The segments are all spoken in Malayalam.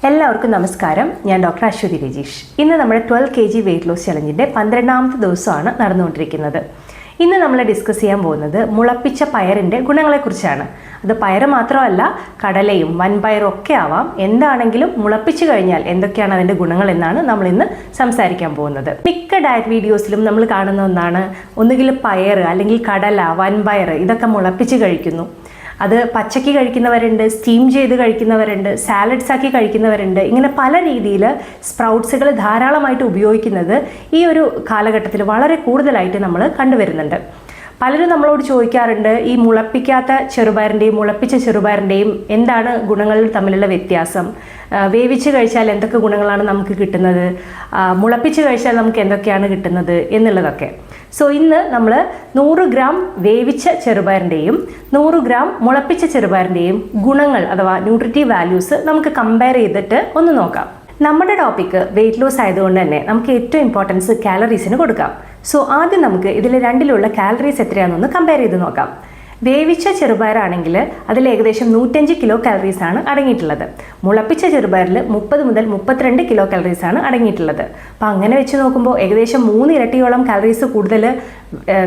എല്ലാവർക്കും നമസ്കാരം. ഞാൻ ഡോക്ടർ അശ്വതി രജീഷ്. ഇന്ന് നമ്മുടെ 12 kg വെയിറ്റ് ലോസ് ചലഞ്ചിൻ്റെ 12ാമത്തെ ദിവസമാണ് നടന്നുകൊണ്ടിരിക്കുന്നത്. ഇന്ന് നമ്മൾ ഡിസ്കസ് ചെയ്യാൻ പോകുന്നത് മുളപ്പിച്ച പയറിൻ്റെ ഗുണങ്ങളെക്കുറിച്ചാണ്. അത് പയറ് മാത്രമല്ല, കടലയും വൻപയറും ഒക്കെ ആവാം. എന്താണെങ്കിലും മുളപ്പിച്ചു കഴിഞ്ഞാൽ എന്തൊക്കെയാണ് അതിൻ്റെ ഗുണങ്ങൾ എന്നാണ് നമ്മൾ ഇന്ന് സംസാരിക്കാൻ പോകുന്നത്. മിക്ക ഡയറ്റ് വീഡിയോസിലും നമ്മൾ കാണുന്ന ഒന്നാണ്, ഒന്നുകിൽ പയർ അല്ലെങ്കിൽ കടല, വൻപയർ ഇതൊക്കെ മുളപ്പിച്ച് കഴിക്കുന്നു. അത് പച്ചയ്ക്ക് കഴിക്കുന്നവരുണ്ട്, സ്റ്റീം ചെയ്ത് കഴിക്കുന്നവരുണ്ട്, സാലഡ്സ് ആക്കി കഴിക്കുന്നവരുണ്ട്. ഇങ്ങനെ പല രീതിയിൽ സ്പ്രൗട്ട്സുകൾ ധാരാളമായിട്ട് ഉപയോഗിക്കുന്നത് ഈ ഒരു കാലഘട്ടത്തിൽ വളരെ കൂടുതലായിട്ട് നമ്മൾ കണ്ടുവരുന്നുണ്ട്. പലരും നമ്മളോട് ചോദിക്കാറുണ്ട്, ഈ മുളപ്പിക്കാത്ത ചെറുപയറിൻ്റെയും മുളപ്പിച്ച ചെറുപയറിൻ്റെയും എന്താണ് ഗുണങ്ങൾ തമ്മിലുള്ള വ്യത്യാസം, വേവിച്ച് കഴിച്ചാൽ എന്തൊക്കെ ഗുണങ്ങളാണ് നമുക്ക് കിട്ടുന്നത്, മുളപ്പിച്ച് കഴിച്ചാൽ നമുക്ക് എന്തൊക്കെയാണ് കിട്ടുന്നത് എന്നുള്ളതൊക്കെ. സോ ഇന്ന് നമ്മൾ 100 ഗ്രാം വേവിച്ച ചെറുപയറിൻ്റെയും 100 ഗ്രാം മുളപ്പിച്ച ചെറുപയറിൻ്റെയും ഗുണങ്ങൾ അഥവാ ന്യൂട്രിറ്റീവ് വാല്യൂസ് നമുക്ക് കമ്പയർ ചെയ്തിട്ട് ഒന്ന് നോക്കാം. നമ്മുടെ ടോപ്പിക്ക് വെയിറ്റ് ലോസ് ആയതുകൊണ്ട് തന്നെ നമുക്ക് ഏറ്റവും ഇമ്പോർട്ടൻസ് കാലറീസിന് കൊടുക്കാം. സോ ആദ്യം നമുക്ക് ഇതിൽ രണ്ടിലുള്ള കാലറീസ് എത്രയാണെന്നൊന്ന് കമ്പയർ ചെയ്ത് നോക്കാം. വേവിച്ച ചെറുപയറാണെങ്കിൽ അതിൽ ഏകദേശം 105 കിലോ കാലറീസ് ആണ് അടങ്ങിയിട്ടുള്ളത്. മുളപ്പിച്ച ചെറുപയറിൽ 30 മുതൽ 32 കിലോ കാലറീസ് ആണ് അടങ്ങിയിട്ടുള്ളത്. അപ്പോൾ അങ്ങനെ വെച്ച് നോക്കുമ്പോൾ ഏകദേശം 3 ഇരട്ടിയോളം കാലറീസ് കൂടുതൽ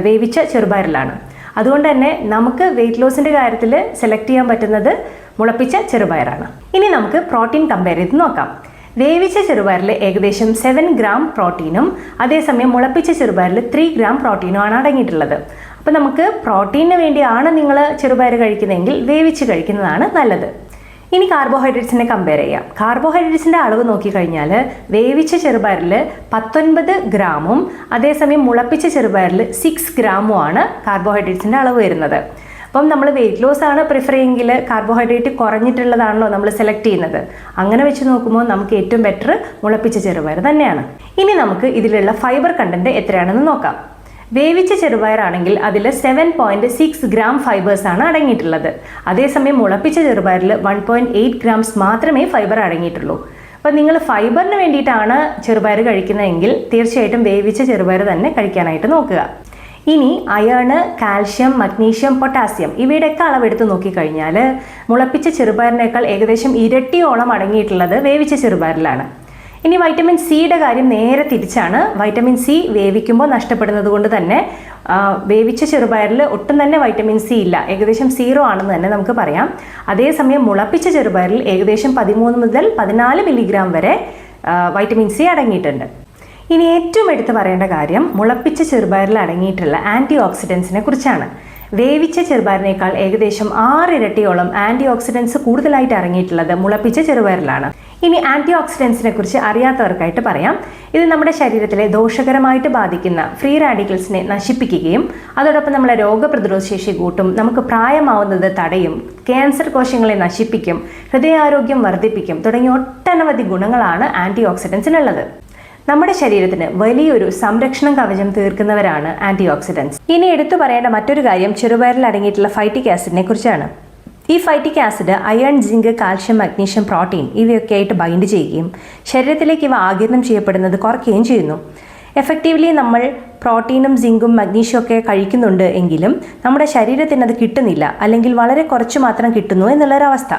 വേവിച്ച ചെറുപയറിലാണ്. അതുകൊണ്ട് തന്നെ നമുക്ക് വെയിറ്റ് ലോസിൻ്റെ കാര്യത്തിൽ സെലക്ട് ചെയ്യാൻ പറ്റുന്നത് മുളപ്പിച്ച ചെറുപയറാണ്. ഇനി നമുക്ക് പ്രോട്ടീൻ കമ്പയർ ചെയ്ത് നോക്കാം. വേവിച്ച ചെറുപയറിൽ ഏകദേശം 7 ഗ്രാം പ്രോട്ടീനും അതേസമയം മുളപ്പിച്ച ചെറുപയറിൽ 3 ഗ്രാം പ്രോട്ടീനും ആണ് അടങ്ങിയിട്ടുള്ളത്. അപ്പോൾ നമുക്ക് പ്രോട്ടീനിന് വേണ്ടിയാണ് നിങ്ങൾ ചെറുപയർ കഴിക്കുന്നതെങ്കിൽ വേവിച്ച് കഴിക്കുന്നതാണ് നല്ലത്. ഇനി കാർബോഹൈഡ്രേറ്റ്സിനെ കമ്പയർ ചെയ്യാം. കാർബോഹൈഡ്രേറ്റ്സിൻ്റെ അളവ് നോക്കിക്കഴിഞ്ഞാൽ വേവിച്ച ചെറുപയറിൽ 19 ഗ്രാമും അതേസമയം മുളപ്പിച്ച ചെറുപയറിൽ 6 ഗ്രാമുമാണ് കാർബോഹൈഡ്രേറ്റ്സിൻ്റെ അളവ് വരുന്നത്. അപ്പം നമ്മൾ വെയിറ്റ് ലോസ് ആണ് പ്രിഫർ ചെയ്യുമെങ്കിൽ കാർബോഹൈഡ്രേറ്റ് കുറഞ്ഞിട്ടുള്ളതാണല്ലോ നമ്മൾ സെലക്ട് ചെയ്യുന്നത്. അങ്ങനെ വെച്ച് നോക്കുമ്പോൾ നമുക്ക് ഏറ്റവും ബെറ്റർ മുളപ്പിച്ച ചെറുപയർ തന്നെയാണ്. ഇനി നമുക്ക് ഇതിലുള്ള ഫൈബർ കണ്ടന്റ് എത്രയാണെന്ന് നോക്കാം. വേവിച്ച ചെറുപയറാണെങ്കിൽ അതിൽ 7.6 ഗ്രാം ഫൈബേഴ്സാണ് അടങ്ങിയിട്ടുള്ളത്. അതേസമയം മുളപ്പിച്ച ചെറുപയറിൽ 1.8 ഗ്രാംസ് മാത്രമേ ഫൈബർ അടങ്ങിയിട്ടുള്ളൂ. അപ്പം നിങ്ങൾ ഫൈബറിന് വേണ്ടിയിട്ടാണ് ചെറുപയർ കഴിക്കുന്നതെങ്കിൽ തീർച്ചയായിട്ടും വേവിച്ച ചെറുപയർ തന്നെ കഴിക്കാനായിട്ട് നോക്കുക. ഇനി അയേൺ, കാൽഷ്യം, മഗ്നീഷ്യം, പൊട്ടാസ്യം ഇവയുടെയൊക്കെ അളവെടുത്ത് നോക്കിക്കഴിഞ്ഞാൽ മുളപ്പിച്ച ചെറുപയറിനേക്കാൾ ഏകദേശം ഇരട്ടിയോളം അടങ്ങിയിട്ടുള്ളത് വേവിച്ച ചെറുപയറിലാണ്. ഇനി വൈറ്റമിൻ സിയുടെ കാര്യം നേരെ തിരിച്ചാണ്. വൈറ്റമിൻ സി വേവിക്കുമ്പോൾ നഷ്ടപ്പെടുന്നത് കൊണ്ട് തന്നെ വേവിച്ച ചെറുപയറിൽ ഒട്ടും തന്നെ വൈറ്റമിൻ സി ഇല്ല, ഏകദേശം 0 ആണെന്ന് തന്നെ നമുക്ക് പറയാം. അതേസമയം മുളപ്പിച്ച ചെറുപയറിൽ ഏകദേശം 13 മുതൽ 14 മില്ലിഗ്രാം വരെ വൈറ്റമിൻ സി അടങ്ങിയിട്ടുണ്ട്. ഇനി ഏറ്റവും എടുത്ത് പറയേണ്ട കാര്യം മുളപ്പിച്ച ചെറുപയറിൽ അടങ്ങിയിട്ടുള്ള ആൻറ്റി ഓക്സിഡൻസിനെ കുറിച്ചാണ്. വേവിച്ച ചെറുപയറിനേക്കാൾ ഏകദേശം 6 ഇരട്ടിയോളം ആൻറ്റി ഓക്സിഡൻസ് കൂടുതലായിട്ട് അടങ്ങിയിട്ടുള്ളത് മുളപ്പിച്ച ചെറുപയറിലാണ്. ഇനി ആൻറ്റി ഓക്സിഡൻസിനെ കുറിച്ച് അറിയാത്തവർക്കായിട്ട് പറയാം. ഇത് നമ്മുടെ ശരീരത്തിലെ ദോഷകരമായിട്ട് ബാധിക്കുന്ന ഫ്രീ റാഡിക്കൽസിനെ നശിപ്പിക്കുകയും അതോടൊപ്പം നമ്മളെ രോഗപ്രതിരോധ ശേഷി കൂട്ടും, നമുക്ക് പ്രായമാവുന്നത് തടയും, ക്യാൻസർ കോശങ്ങളെ നശിപ്പിക്കും, ഹൃദയാരോഗ്യം വർദ്ധിപ്പിക്കും തുടങ്ങിയ ഒട്ടനവധി ഗുണങ്ങളാണ് ആൻറ്റി ഓക്സിഡൻസിനുള്ളത്. നമ്മുടെ ശരീരത്തിന് വലിയൊരു സംരക്ഷണം കവചം തീർക്കുന്നവരാണ് ആൻറ്റി ഓക്സിഡൻസ്. ഇനി എടുത്തു പറയേണ്ട മറ്റൊരു കാര്യം ചെറുപയറിൽ അടങ്ങിയിട്ടുള്ള ഫൈറ്റിക് ആസിഡിനെ കുറിച്ചാണ്. ഈ phytic acid iron, zinc, calcium, magnesium, protein ഇവയൊക്കെ ആയിട്ട് ബൈൻഡ് ചെയ്യുകയും ശരീരത്തിലേക്ക് ഇവ ആഗിരണം ചെയ്യപ്പെടുന്നത് കുറയ്ക്കുകയും ചെയ്യുന്നു. എഫക്റ്റീവ്ലി നമ്മൾ പ്രോട്ടീനും സിങ്കും മഗ്നീഷ്യം ഒക്കെ കഴിക്കുന്നുണ്ട് എങ്കിലും നമ്മുടെ ശരീരത്തിന് അത് കിട്ടുന്നില്ല, അല്ലെങ്കിൽ വളരെ കുറച്ച് മാത്രം കിട്ടുന്നു എന്നുള്ളൊരവസ്ഥ.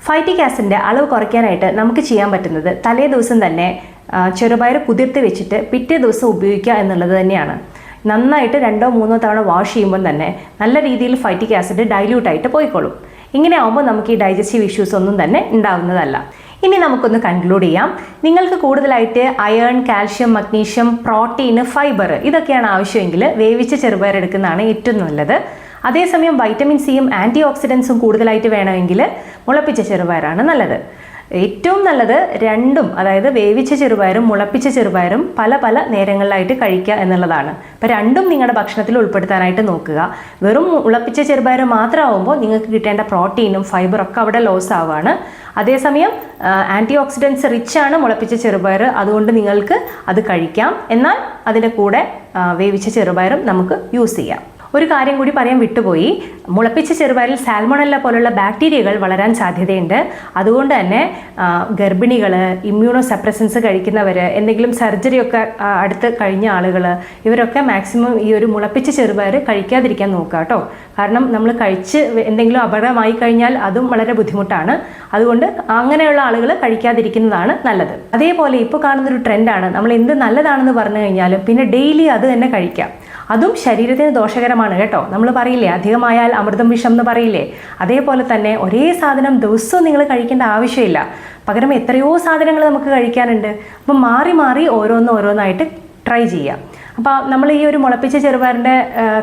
ഫൈറ്റിക് ആസിഡിൻ്റെ അളവ് കുറയ്ക്കാനായിട്ട് നമുക്ക് ചെയ്യാൻ പറ്റുന്നത് തലേ ദിവസം തന്നെ ചെറുപയർ കുതിർത്ത് വെച്ചിട്ട് പിറ്റേ ദിവസം ഉപയോഗിക്കുക എന്നുള്ളത് തന്നെയാണ്. നന്നായിട്ട് 2-3 തവണ വാഷ് ചെയ്യുമ്പോൾ തന്നെ നല്ല രീതിയിൽ ഫൈറ്റിക് ആസിഡ് ഡൈല്യൂട്ടായിട്ട് പോയിക്കോളും. ഇങ്ങനെ ആകുമ്പോൾ നമുക്ക് ഈ ഡൈജസ്റ്റീവ് ഇഷ്യൂസ് ഒന്നും തന്നെ ഉണ്ടാവുന്നതല്ല. ഇനി നമുക്കൊന്ന് കൺക്ലൂഡ് ചെയ്യാം. നിങ്ങൾക്ക് കൂടുതലായിട്ട് iron, calcium, magnesium, protein, fibre ഇതൊക്കെയാണ് ആവശ്യമെങ്കിൽ വേവിച്ച ചെറുപയർ എടുക്കുന്നതാണ് ഏറ്റവും നല്ലത്. അതേസമയം വൈറ്റമിൻ സിയും ആൻറ്റി ഓക്സിഡൻസും കൂടുതലായിട്ട് വേണമെങ്കിൽ മുളപ്പിച്ച ചെറുപയറാണ് നല്ലത്. ഏറ്റവും നല്ലത് രണ്ടും, അതായത് വേവിച്ച ചെറുപയറും മുളപ്പിച്ച ചെറുപയറും പല പല നേരങ്ങളിലായിട്ട് കഴിക്കുക എന്നുള്ളതാണ്. അപ്പോൾ രണ്ടും നിങ്ങളുടെ ഭക്ഷണത്തിൽ ഉൾപ്പെടുത്താനായിട്ട് നോക്കുക. വെറും മുളപ്പിച്ച ചെറുപയർ മാത്രമാകുമ്പോൾ നിങ്ങൾക്ക് കിട്ടേണ്ട പ്രോട്ടീനും ഫൈബറൊക്കെ അവിടെ ലോസ് ആവുകയാണ്. അതേസമയം ആൻറ്റി ഓക്സിഡൻസ് റിച്ച് ആണ് മുളപ്പിച്ച ചെറുപയർ, അതുകൊണ്ട് നിങ്ങൾക്ക് അത് കഴിക്കാം. എന്നാൽ അതിൻ്റെ കൂടെ വേവിച്ച ചെറുപയറും നമുക്ക് യൂസ് ചെയ്യാം. ഒരു കാര്യം കൂടി പറയാൻ വിട്ടുപോയി, മുളപ്പിച്ച ചെറുപയറിൽ സാൽമോണല്ല പോലുള്ള ബാക്ടീരിയകൾ വളരാൻ സാധ്യതയുണ്ട്. അതുകൊണ്ട് തന്നെ ഗർഭിണികൾ, ഇമ്മ്യൂണോ സപ്രസൻസ് കഴിക്കുന്നവർ, എന്തെങ്കിലും സർജറി ഒക്കെ അടുത്ത് കഴിഞ്ഞ ആളുകൾ, ഇവരൊക്കെ മാക്സിമം ഈ ഒരു മുളപ്പിച്ച ചെറുപയർ കഴിക്കാതിരിക്കാൻ നോക്കുക കേട്ടോ. കാരണം നമ്മൾ കഴിച്ച് എന്തെങ്കിലും അപകടമായി കഴിഞ്ഞാൽ അതും വളരെ ബുദ്ധിമുട്ടാണ്. അതുകൊണ്ട് അങ്ങനെയുള്ള ആളുകൾ കഴിക്കാതിരിക്കുന്നതാണ് നല്ലത്. അതേപോലെ ഇപ്പോൾ കാണുന്നൊരു ട്രെൻഡാണ്, നമ്മൾ എന്ത് നല്ലതാണെന്ന് പറഞ്ഞു കഴിഞ്ഞാലും പിന്നെ ഡെയിലി അത് തന്നെ കഴിക്കാം. അതും ശരീരത്തിന് ദോഷകരമാണ് കേട്ടോ. നമ്മൾ പറയില്ലേ, അധികമായാൽ അമൃതം വിഷം എന്ന് പറയില്ലേ, അതേപോലെ തന്നെ ഒരേ സാധനം ദിവസവും നിങ്ങൾ കഴിക്കേണ്ട ആവശ്യമില്ല. പകരം എത്രയോ സാധനങ്ങൾ നമുക്ക് കഴിക്കാനുണ്ട്. അപ്പം മാറി മാറി ഓരോന്നായിട്ട് ട്രൈ ചെയ്യാം. അപ്പോൾ നമ്മൾ ഈ ഒരു മുളപ്പിച്ച ചെറുപയറിൻ്റെ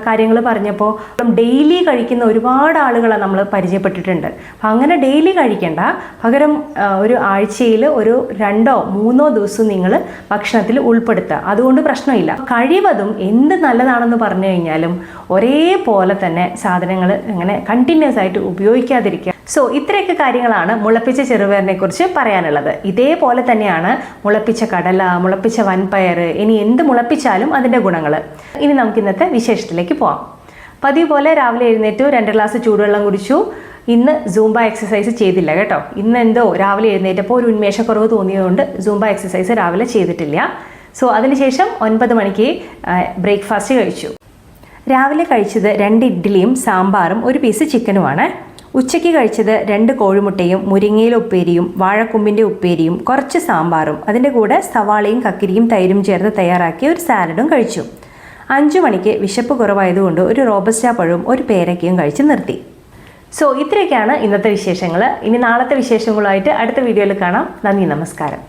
കാര്യങ്ങൾ പറഞ്ഞപ്പോൾ ഡെയിലി കഴിക്കുന്ന ഒരുപാട് ആളുകളെ നമ്മൾ പരിചയപ്പെട്ടിട്ടുണ്ട്. അപ്പം അങ്ങനെ ഡെയിലി കഴിക്കേണ്ട, പകരം ഒരു ആഴ്ചയിൽ ഒരു 2-3 ദിവസം നിങ്ങൾ ഭക്ഷണത്തിൽ ഉൾപ്പെടുത്തുക. അതുകൊണ്ട് പ്രശ്നമില്ല. കഴിവതും എന്ത് നല്ലതാണെന്ന് പറഞ്ഞു കഴിഞ്ഞാലും ഒരേപോലെ തന്നെ സാധനങ്ങൾ ഇങ്ങനെ കണ്ടിന്യൂസ് ആയിട്ട് ഉപയോഗിക്കാതിരിക്കുക. സോ ഇത്രയൊക്കെ കാര്യങ്ങളാണ് മുളപ്പിച്ച ചെറുപയറിനെ കുറിച്ച് പറയാനുള്ളത്. ഇതേപോലെ തന്നെയാണ് മുളപ്പിച്ച കടല, മുളപ്പിച്ച വൻപയർ, ഇനി എന്ത് മുളപ്പിച്ചാലും അതിൻ്റെ ഗുണങ്ങൾ. ഇനി നമുക്ക് ഇന്നത്തെ വിശേഷത്തിലേക്ക് പോവാം. പതിവ് പോലെ രാവിലെ എഴുന്നേറ്റു, 2 ഗ്ലാസ് ചൂടുവെള്ളം കുടിച്ചു. ഇന്ന് സൂംബ എക്സസൈസ് ചെയ്തില്ല കേട്ടോ. ഇന്ന് എന്തോ രാവിലെ എഴുന്നേറ്റപ്പോൾ ഒരു ഉന്മേഷക്കുറവ് തോന്നിയതുകൊണ്ട് സൂംബ എക്സസൈസ് രാവിലെ ചെയ്തിട്ടില്ല. സോ അതിനുശേഷം 9 മണിക്ക് ബ്രേക്ക്ഫാസ്റ്റ് കഴിച്ചു. രാവിലെ കഴിച്ചത് 2 ഇഡ്ഡലിയും സാമ്പാറും 1 പീസ് ചിക്കനുമാണ്. ഉച്ചയ്ക്ക് കഴിച്ചത് 2 കോഴിമുട്ടയും മുരിങ്ങയില ഉപ്പേരിയും വാഴക്കൊമ്പിൻ്റെ ഉപ്പേരിയും കുറച്ച് സാമ്പാറും അതിൻ്റെ കൂടെ സവാളയും കക്കിരിയും തൈരും ചേർത്ത് തയ്യാറാക്കിയ ഒരു സാലഡും കഴിച്ചു. 5 മണിക്ക് വിശപ്പ് കുറവായതുകൊണ്ട് ഒരു റോബസ്റ്റ പഴവും 1 പേരക്കയും കഴിച്ച് നിർത്തി. സോ ഇത്രയൊക്കെയാണ് ഇന്നത്തെ വിശേഷങ്ങൾ. ഇനി നാളത്തെ വിശേഷങ്ങളുമായിട്ട് അടുത്ത വീഡിയോയിൽ കാണാം. നന്ദി, നമസ്കാരം.